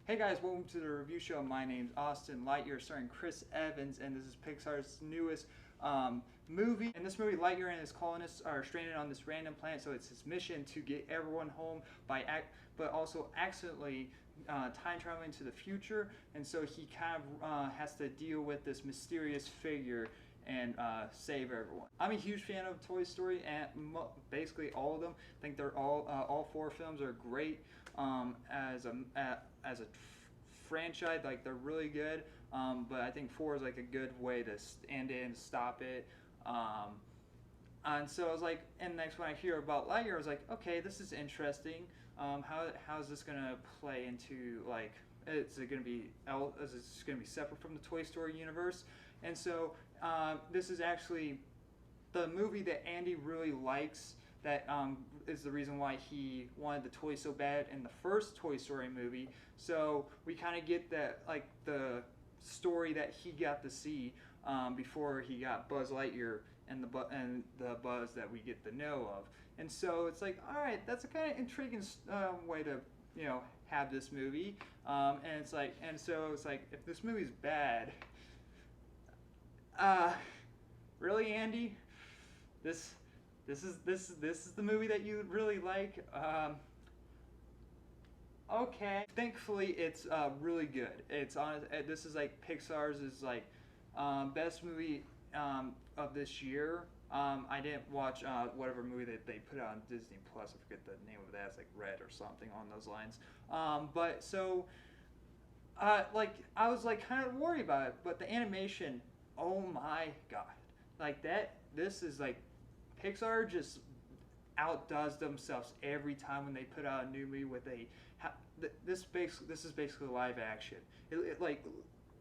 Hey guys, welcome to the review show. My name's Austin. Lightyear starring Chris Evans, and this is Pixar's newest movie. In this movie, Lightyear and his colonists are stranded on this random planet, so it's his mission to get everyone home but also accidentally time traveling to the future, and so he kind of has to deal with this mysterious figure and save everyone. I'm a huge fan of Toy Story and basically all of them. I think they're all four films are great as a franchise. Like, they're really good, but I think 4 is like a good way to end it and stop it. And so I was like, and next when I hear about Lightyear, I was like, okay, this is interesting. How is this gonna play into, like, is it gonna be separate from the Toy Story universe? And so this is actually the movie that Andy really likes. That is the reason why he wanted the toy so bad in the first Toy Story movie. So we kind of get that, like, the story that he got to see before he got Buzz Lightyear and the Buzz that we get to know of. And so it's like, all right, that's a kind of intriguing way to have this movie. And so it's like, if this movie's bad, really, Andy, this is the movie that you really like. Okay. Thankfully, it's really good. It's on. This is like Pixar's best movie of this year. I didn't watch whatever movie that they put out on Disney Plus. I forget the name of that. It's like Red or something on those lines. But so, like, I was like kind of worried about it, but the animation, oh my god, like that. This is like, Pixar just outdoes themselves every time when they put out a new movie with this is basically live action. Like,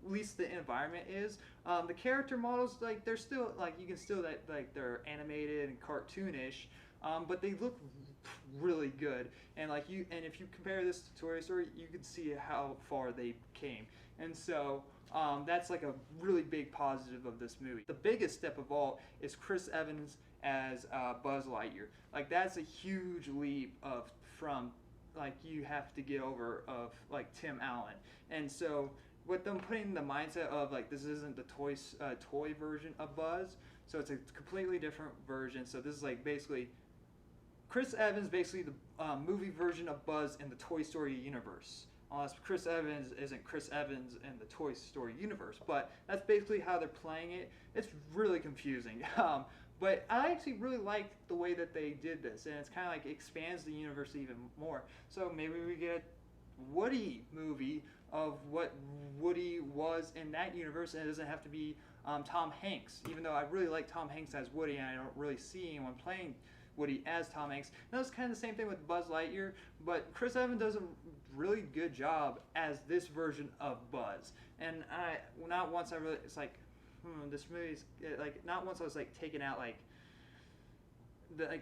at least the environment is. The character models, like, they're still, like, you can still, like, they're animated and cartoonish, but they look really good. And if you compare this to Toy Story, you can see how far they came. And so that's like a really big positive of this movie. The biggest step of all is Chris Evans as Buzz Lightyear. Like, that's a huge leap from like you have to get over of like Tim Allen. And so with them putting the mindset of like, this isn't the toy version of Buzz, so it's a completely different version. So this is like basically Chris Evans, basically the movie version of Buzz in the Toy Story universe. Unless Chris Evans isn't Chris Evans in the Toy Story universe, but that's basically how they're playing it. It's really confusing, but I actually really like the way that they did this, and it's kind of like expands the universe even more. So maybe we get a Woody movie of what Woody was in that universe, and it doesn't have to be Tom Hanks, even though I really like Tom Hanks as Woody, and I don't really see anyone playing Woody as Tom Hanks. And that was kind of the same thing with Buzz Lightyear, but Chris Evans does a really good job as this version of Buzz. And not once I really, it's like, this movie's, like, not once I was like taken out, like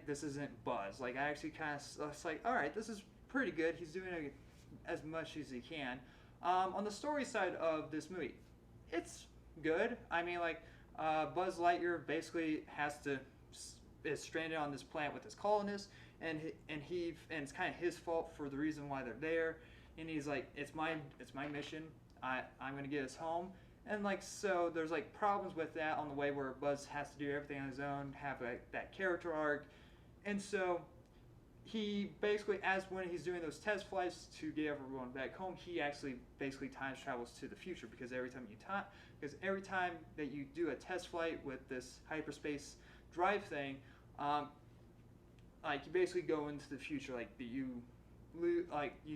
this isn't Buzz. Like, I actually kind of, it's like, all right, this is pretty good. He's doing as much as he can. On the story side of this movie, it's good. I mean, like, Buzz Lightyear basically is stranded on this planet with his colonists, and it's kind of his fault for the reason why they're there. And he's like, it's my mission. I'm gonna get us home. And like, so there's like problems with that on the way, where Buzz has to do everything on his own, have that character arc. And so he basically, when he's doing those test flights to get everyone back home, he actually basically time travels to the future, because every time that you do a test flight with this hyperspace drive thing, like, you basically go into the future, like you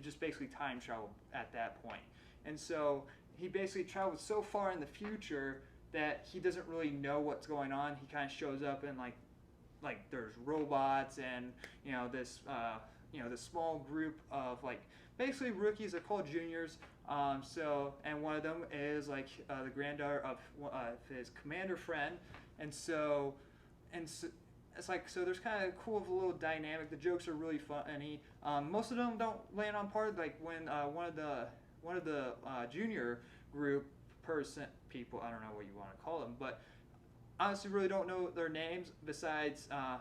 just basically time travel at that point. And so he basically travels so far in the future that he doesn't really know what's going on. He kind of shows up and like there's robots, and this small group of, like, basically rookies. They're called juniors. And one of them is like the granddaughter of his commander friend. And so it's like, so there's kind of cool of a little dynamic. The jokes are really funny. Most of them don't land on part, like when one of the junior group people, I don't know what you want to call them, but honestly really don't know their names besides I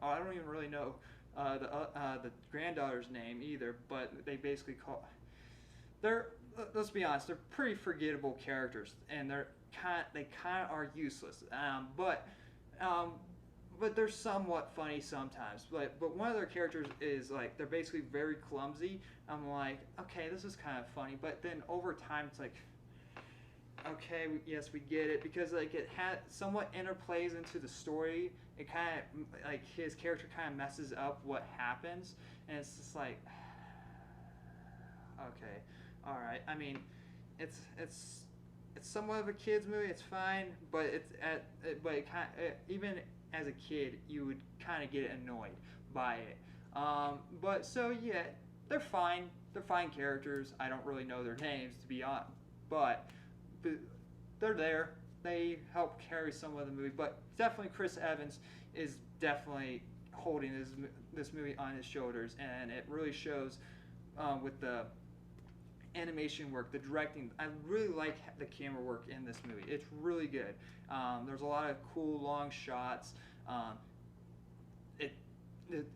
don't even really know the granddaughter's name either, but they basically call they're, let's be honest, they're pretty forgettable characters, and they kind of are useless. Um, but they're somewhat funny sometimes. But one of their characters is like they're basically very clumsy. I'm like, okay, this is kind of funny, but then over time it's like, okay, yes, we get it, because like it somewhat interplays into the story. It kind of like his character kind of messes up what happens, and it's just like, okay, all right. I mean, it's somewhat of a kids movie. It's fine, but but it kind even as a kid you would kind of get annoyed by it. But so yeah, they're fine. They're fine characters. I don't really know their names to be honest, but they're there. They help carry some of the movie, but definitely Chris Evans is definitely holding this movie on his shoulders, and it really shows with the animation work, the directing. I really like the camera work in this movie. It's really good. There's a lot of cool long shots. It,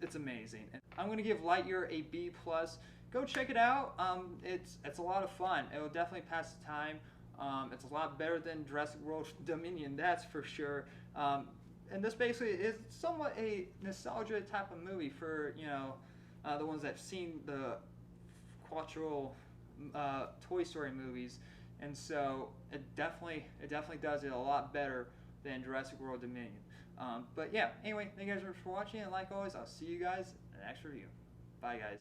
it's amazing. And I'm going to give Lightyear a B+. Go check it out. It's a lot of fun. It will definitely pass the time. It's a lot better than Jurassic World Dominion, that's for sure. And this basically is somewhat a nostalgia type of movie for the ones that've seen the quattro Toy Story movies, and so it definitely does it a lot better than Jurassic World Dominion. But yeah, anyway, thank you guys for watching, and like always, I'll see you guys in the next review. Bye, guys.